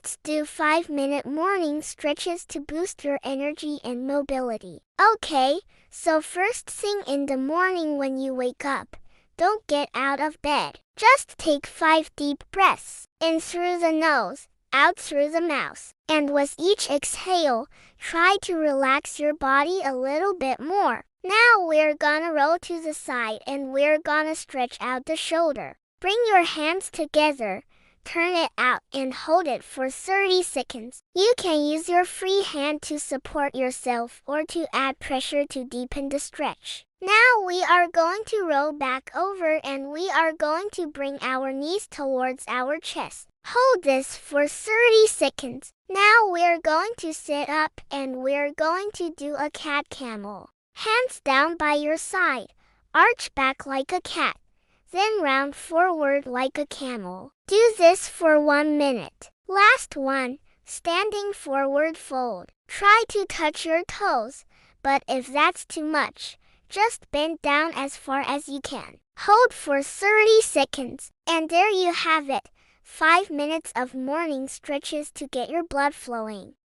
Let's do 5-minute morning stretches to boost your energy and mobility. Okay, so first thing in the morning when you wake up, don't get out of bed. Just take 5 deep breaths, in through the nose, out through the mouth. And with each exhale, try to relax your body a little bit more. Now we're gonna roll to the side and we're gonna stretch out the shoulder. Bring your hands together, turn it out and hold it for 30 seconds. You can use your free hand to support yourself or to add pressure to deepen the stretch. Now we are going to roll back over and we are going to bring our knees towards our chest. Hold this for 30 seconds. Now we're going to sit up and we're going to do a cat camel. Hands down by your side, arch back like a cat, then round forward like a camel. Do this for 1 minute. Last one, standing forward fold. Try to touch your toes, but if that's too much, just bend down as far as you can. Hold for 30 seconds, and there you have it. 5 minutes of morning stretches to get your blood flowing.